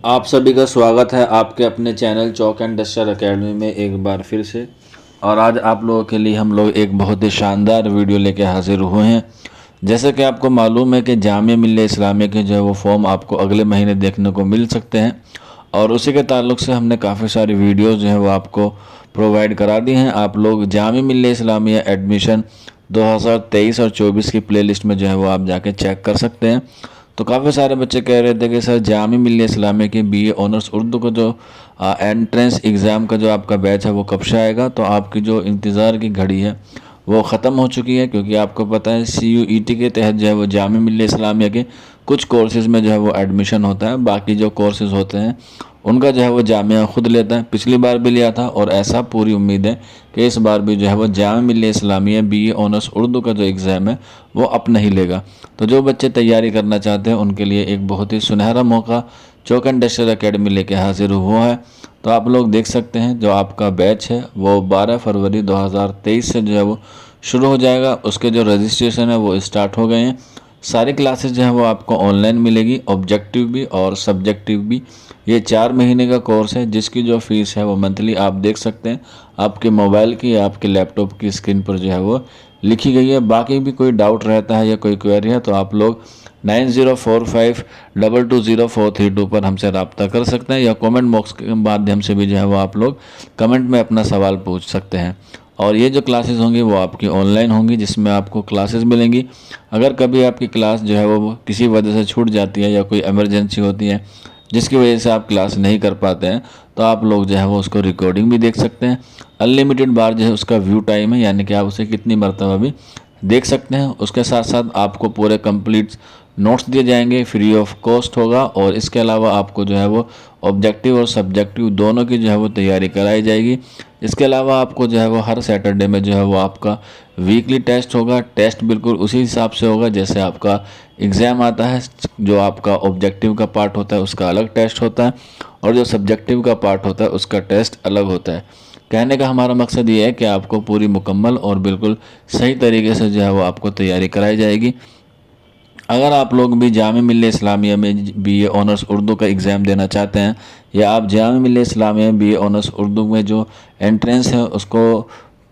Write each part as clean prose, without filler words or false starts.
आप सभी का स्वागत है आपके अपने channel chalk and duster academy में एक बार फिर से। और आज आप लोगों के लिए हम लोग एक बहुत ही शानदार वीडियो लेके हाजिर हुए हैं। जैसे कि आपको मालूम है कि जामिया मिल्लिया इस्लामिया के जो है वो फॉर्म आपको अगले महीने देखने को मिल सकते हैं, और उसी के ताल्लुक से हमने काफ़ी सारी वीडियोस जो है वो आपको प्रोवाइड करा दी हैं। आप लोग जामिया मिल्लिया इस्लामिया एडमिशन 2023 और 24 की प्लेलिस्ट में जो है वो आप जाके चेक कर सकते हैं। तो काफ़ी सारे बच्चे कह रहे थे कि सर जामिया मिल्लिया इस्लामिया की बीए ऑनर्स उर्दू का जो एंट्रेंस एग्ज़ाम का जो आपका बैच है वो कब से आएगा। तो आपकी जो इंतज़ार की घड़ी है वो ख़त्म हो चुकी है, क्योंकि आपको पता है CUET के तहत जो है वो जामिया मिल्लिया इस्लामिया के कुछ कोर्सेज़ में जो है वो एडमिशन होता है। बाकी जो कोर्सेज़ होते हैं उनका जो है वो जामिया खुद लेता है। पिछली बार भी लिया था और ऐसा पूरी उम्मीद है कि इस बार भी जो है वो जामिया मिल्लिया इस्लामिया BA ऑनर्स उर्दू का जो एग्ज़ाम है वो अपना ही लेगा। तो जो बच्चे तैयारी करना चाहते हैं उनके लिए एक बहुत ही सुनहरा मौका चौक एंड डस्टर एकेडमी लेके हाजिर हुआ है। तो आप लोग देख सकते हैं जो आपका बैच है वो 12 फरवरी 2023 से जो है वो शुरू हो जाएगा। उसके जो रजिस्ट्रेशन है वो स्टार्ट हो गए हैं। सारी क्लासेस जो है वो आपको ऑनलाइन मिलेगी, ऑब्जेक्टिव भी और सब्जेक्टिव भी। ये 4 महीने का कोर्स है जिसकी जो फ़ीस है वो मंथली आप देख सकते हैं आपके मोबाइल की या आपके लैपटॉप की स्क्रीन पर जो है वो लिखी गई है। बाकी भी कोई डाउट रहता है या कोई क्वेरी है तो आप लोग 9045220432 पर हमसे रब्ता कर सकते हैं, या कमेंट बॉक्स के माध्यम से भी जो है वो आप लोग कमेंट में अपना सवाल पूछ सकते हैं। और ये जो क्लासेस होंगी वो आपकी ऑनलाइन होंगी, जिसमें आपको क्लासेस मिलेंगी। अगर कभी आपकी क्लास जो है वो किसी वजह से छूट जाती है या कोई इमरजेंसी होती है जिसकी वजह से आप क्लास नहीं कर पाते हैं तो आप लोग जो है वो उसको रिकॉर्डिंग भी देख सकते हैं। अनलिमिटेड बार जो है उसका व्यू टाइम है, यानी कि आप उसे कितनी मरतबा भी देख सकते हैं। उसके साथ साथ आपको पूरे कंप्लीट नोट्स दिए जाएंगे, फ्री ऑफ कॉस्ट होगा। और इसके अलावा आपको जो है वो ऑब्जेक्टिव और सब्जेक्टिव दोनों की जो है वो तैयारी कराई जाएगी। इसके अलावा आपको जो है वो हर सैटरडे में जो है वो आपका वीकली टेस्ट होगा। टेस्ट बिल्कुल उसी हिसाब से होगा जैसे आपका एग्ज़ाम आता है। जो आपका ऑब्जेक्टिव का पार्ट होता है उसका अलग टेस्ट होता है, और जो सब्जेक्टिव का पार्ट होता है उसका टेस्ट अलग होता है। कहने का हमारा मकसद ये है कि आपको पूरी मुकम्मल और बिल्कुल सही तरीके से जो है वो आपको तैयारी कराई जाएगी। अगर आप लोग भी जामिया मिल्लिया इस्लामिया में BA ऑनर्स उर्दू का एग्ज़ाम देना चाहते हैं, या आप जामिया मिल्लिया इस्लामिया में BA ऑनर्स उर्दू में जो एंट्रेंस है उसको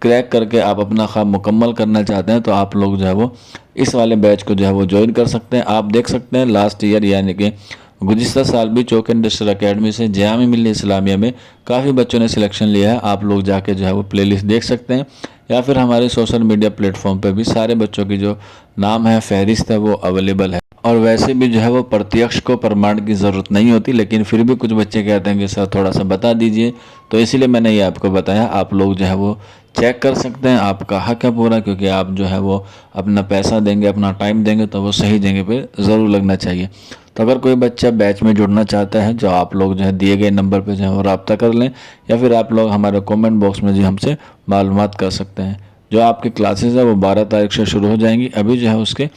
क्रैक करके आप अपना ख्वाब मुकम्मल करना चाहते हैं, तो आप लोग जो है वो इस वाले बैच को जो है वो ज्वाइन कर सकते हैं। आप देख सकते हैं लास्ट ईयर यानी कि गुज़िश्ता साल भी चौक एंड डस्टर एकेडमी से जामिया मिल्लिया इस्लामिया में काफ़ी बच्चों ने सिलेक्शन लिया है। आप लोग जाके जो है वो प्लेलिस्ट देख सकते हैं, या फिर हमारे सोशल मीडिया प्लेटफॉर्म पर भी सारे बच्चों की जो नाम है, फहरिस्त है, वो अवेलेबल है। और वैसे भी जो है वो प्रत्यक्ष को प्रमाण की ज़रूरत नहीं होती, लेकिन फिर भी कुछ बच्चे कहते हैं कि सर थोड़ा सा बता दीजिए, तो इसीलिए मैंने ये आपको बताया। आप लोग जो है वो चेक कर सकते हैं, आपका हक है पूरा, क्योंकि आप जो है वो अपना पैसा देंगे, अपना टाइम देंगे, तो वो सही जगह पे ज़रूर लगना चाहिए। तो अगर कोई बच्चा बैच में जुड़ना चाहता है जो आप लोग जो है दिए गए नंबर पर जो है वो रब्ता कर लें, या फिर आप लोग हमारे कमेंट बॉक्स में जो हमसे मालूमात कर सकते हैं। जो आपकी क्लासेस है वो 12 तारीख से शुरू हो जाएंगी। अभी जो है उसके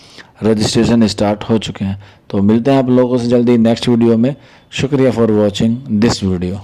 रजिस्ट्रेशन स्टार्ट हो चुके हैं। तो मिलते हैं आप लोगों से जल्दी नेक्स्ट वीडियो में। शुक्रिया फॉर वॉचिंग दिस वीडियो।